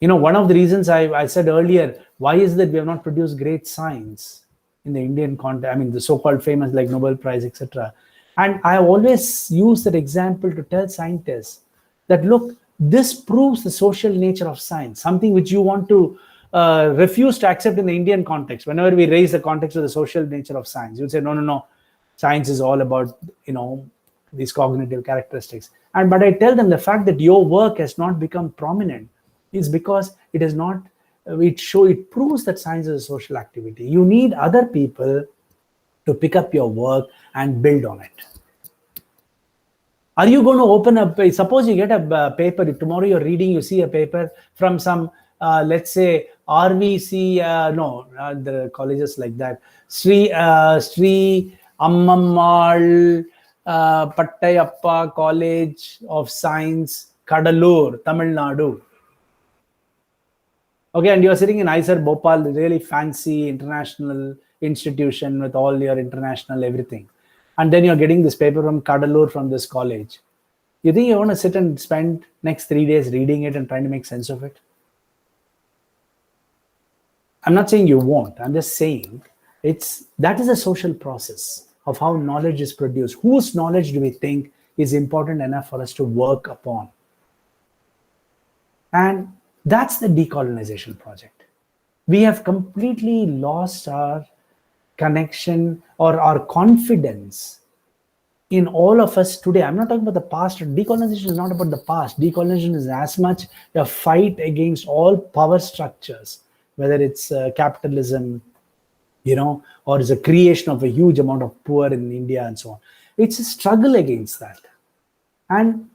One of the reasons I said earlier, why is it that we have not produced great science in the Indian context, I mean, the so-called famous like Nobel Prize, etc. And I always use that example to tell scientists that, look, this proves the social nature of science, something which you want to refuse to accept in the Indian context. Whenever we raise the context of the social nature of science, you would say, no, science is all about, these cognitive characteristics. But I tell them the fact that your work has not become prominent is because it is not, it proves that science is a social activity. You need other people to pick up your work and build on it. Are you going to open up, suppose you get a paper, tomorrow you're reading, you see a paper from some, let's say, RVC, the colleges like that, Sri Ammammal Pattayappa College of Science, Kadalur, Tamil Nadu. Okay, and you're sitting in IISr Bhopal, really fancy international institution with all your international everything. And then you're getting this paper from Kadalur from this college. You think you want to sit and spend next 3 days reading it and trying to make sense of it? I'm not saying you won't. I'm just saying that is a social process of how knowledge is produced. Whose knowledge do we think is important enough for us to work upon? And that's the decolonization project. We have completely lost our connection or our confidence in all of us today. I'm not talking about the past. Decolonization is not about the past. Decolonization is as much a fight against all power structures, whether it's capitalism, or it's a creation of a huge amount of poor in India and so on. It's a struggle against that. And,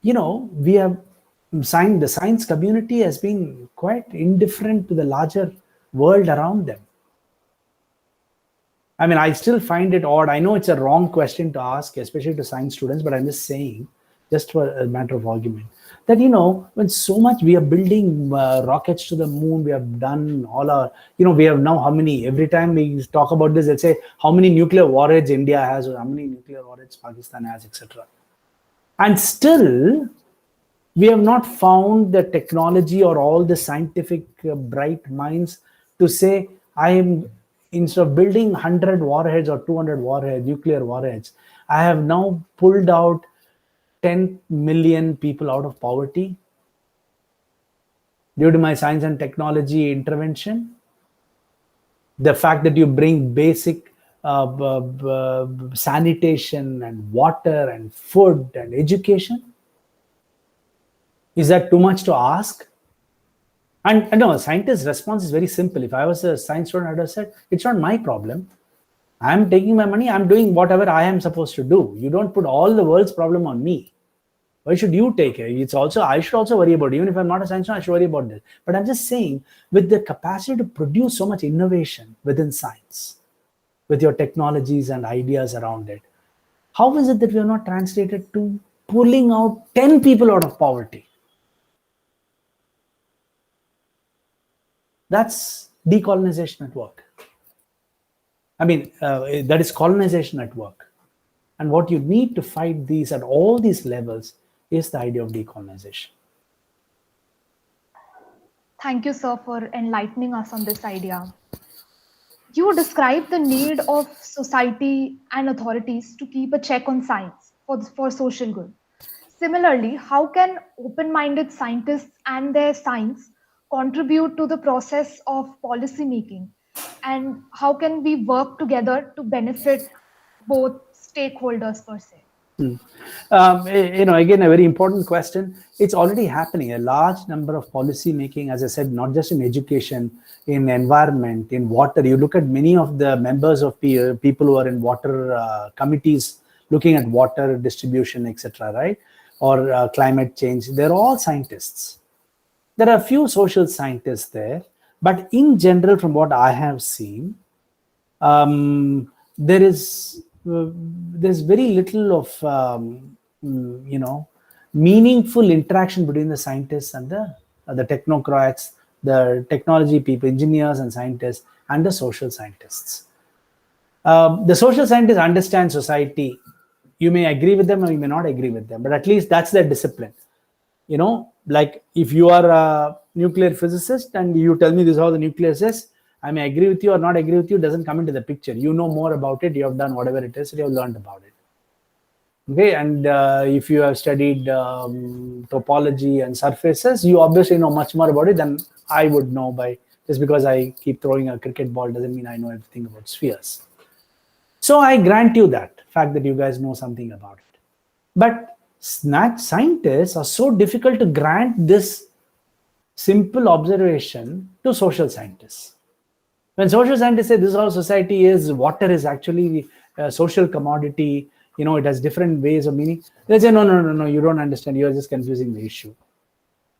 we have the science community has been quite indifferent to the larger world around them. I mean, I still find it odd. I know it's a wrong question to ask, especially to science students, but I'm just saying, just for a matter of argument, that, when so much we are building rockets to the moon, we have done all our, we have now how many, every time we talk about this, let's say how many nuclear warheads India has or how many nuclear warheads Pakistan has, etc. And still, we have not found the technology or all the scientific bright minds to say, instead of building 100 warheads or 200 nuclear warheads, I have now pulled out 10 million people out of poverty due to my science and technology intervention. The fact that you bring basic sanitation and water and food and education. Is that too much to ask? And no, a scientist's response is very simple. If I was a science student, I would have said, it's not my problem. I'm taking my money. I'm doing whatever I am supposed to do. You don't put all the world's problem on me. Why should you take it? I should also worry about it. Even if I'm not a science student, I should worry about this. But I'm just saying, with the capacity to produce so much innovation within science, with your technologies and ideas around it, how is it that we are not translated to pulling out 10 people out of poverty? That's decolonization at work. I mean, that is colonization at work. And what you need to fight these at all these levels is the idea of decolonization. Thank you, sir, for enlightening us on this idea. You describe the need of society and authorities to keep a check on science for social good. Similarly, how can open-minded scientists and their science contribute to the process of policy making, and how can we work together to benefit both stakeholders per se? Again, a very important question. It's already happening. A large number of policy making, as I said, not just in education, in environment, in water. You look at many of the members of people who are in water committees looking at water distribution, etc., right? Or climate change. They're all scientists. There are a few social scientists there, but in general, from what I have seen, there's very little of meaningful interaction between the scientists and the technocrats, the technology people, engineers and scientists, and the social scientists. The social scientists understand society. You may agree with them or you may not agree with them, but at least that's their discipline. Like if you are a nuclear physicist and you tell me this is how the nucleus is, I may agree with you or not agree with you, doesn't come into the picture. You know more about it, you have done whatever it is, you have learned about it. Okay, and if you have studied topology and surfaces, you obviously know much more about it than I would know. Just because I keep throwing a cricket ball doesn't mean I know everything about spheres. So I grant you that fact that you guys know something about it. But scientists are so difficult to grant this simple observation to social scientists. When social scientists say this is how society is, water is actually a social commodity, it has different ways of meaning. They say, no, you don't understand. You're just confusing the issue.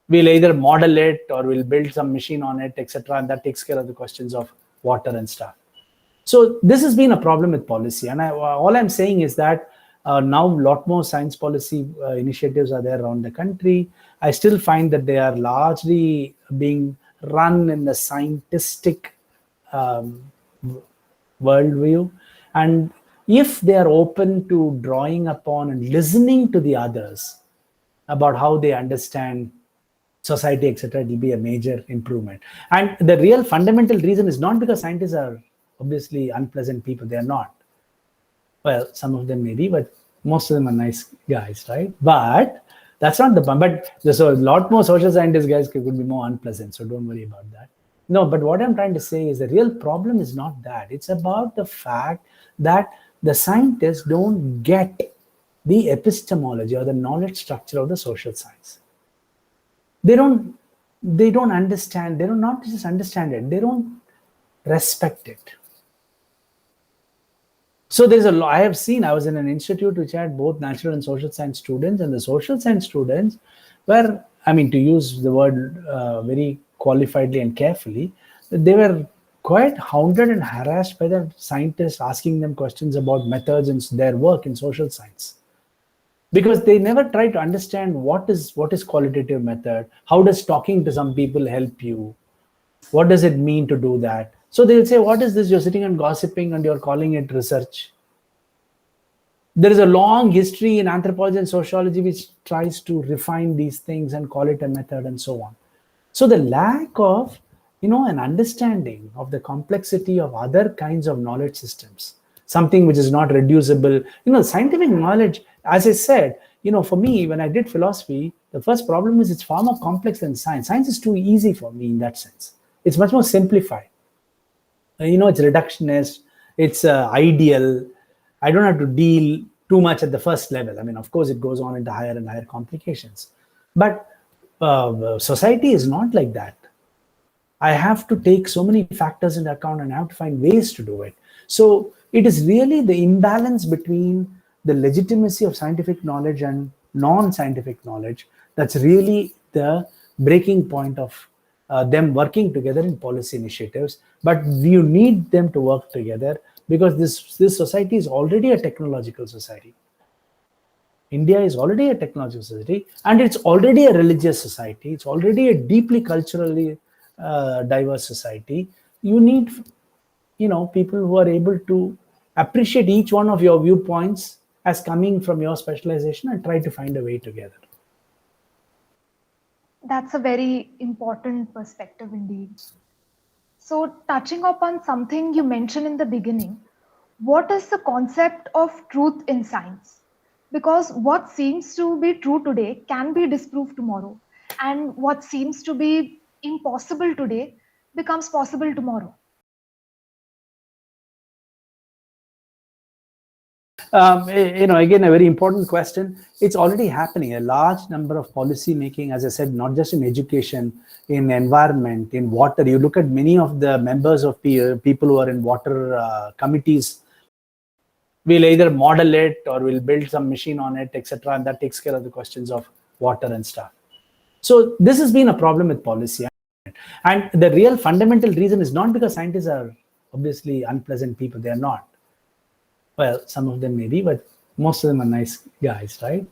We'll either model it or we'll build some machine on it, etc. And that takes care of the questions of water and stuff. So this has been a problem with policy. And all I'm saying is that now a lot more science policy initiatives are there around the country. I still find that they are largely being run in the scientific worldview. And if they are open to drawing upon and listening to the others about how they understand society, etc., it will be a major improvement. And the real fundamental reason is not because scientists are obviously unpleasant people. They are not. Well, some of them may be, but most of them are nice guys, right? But that's not the point. But there's a lot more social scientist guys could be more unpleasant, so don't worry about that. No, but what I'm trying to say is the real problem is not that. It's about the fact that the scientists don't get the epistemology or the knowledge structure of the social science. They don't understand. They don't not just understand it. They don't respect it. So there's a lot I have seen. I was in an institute which had both natural and social science students, and the social science students were, to use the word very qualifiedly and carefully, they were quite hounded and harassed by the scientists asking them questions about methods in their work in social science. Because they never try to understand what is qualitative method, how does talking to some people help you, what does it mean to do that. So they'll say, what is this? You're sitting and gossiping and you're calling it research. There is a long history in anthropology and sociology which tries to refine these things and call it a method and so on. So the lack of, an understanding of the complexity of other kinds of knowledge systems, something which is not reducible, scientific knowledge, as I said, for me, when I did philosophy, the first problem is it's far more complex than science. Science is too easy for me in that sense. It's much more simplified. It's reductionist, it's ideal. I don't have to deal too much at the first level. Of course, it goes on into higher and higher complications. But society is not like that. I have to take so many factors into account and I have to find ways to do it. So it is really the imbalance between the legitimacy of scientific knowledge and non-scientific knowledge that's really the breaking point of them working together in policy initiatives. But you need them to work together because this society is already a technological society. India is already a technological society, and it's already a religious society. It's already a deeply culturally diverse society. You need, people who are able to appreciate each one of your viewpoints as coming from your specialization and try to find a way together. That's a very important perspective indeed. So touching upon something you mentioned in the beginning, what is the concept of truth in science? Because what seems to be true today can be disproved tomorrow, and what seems to be impossible today becomes possible tomorrow. Again, a very important question. It's already happening. A large number of policy making, as I said, not just in education, in environment, in water. You look at many of the members of people who are in water committees. We'll either model it or we'll build some machine on it, etc. And that takes care of the questions of water and stuff. So this has been a problem with policy. And the real fundamental reason is not because scientists are obviously unpleasant people. They are not. Well, some of them may be, but most of them are nice guys, right?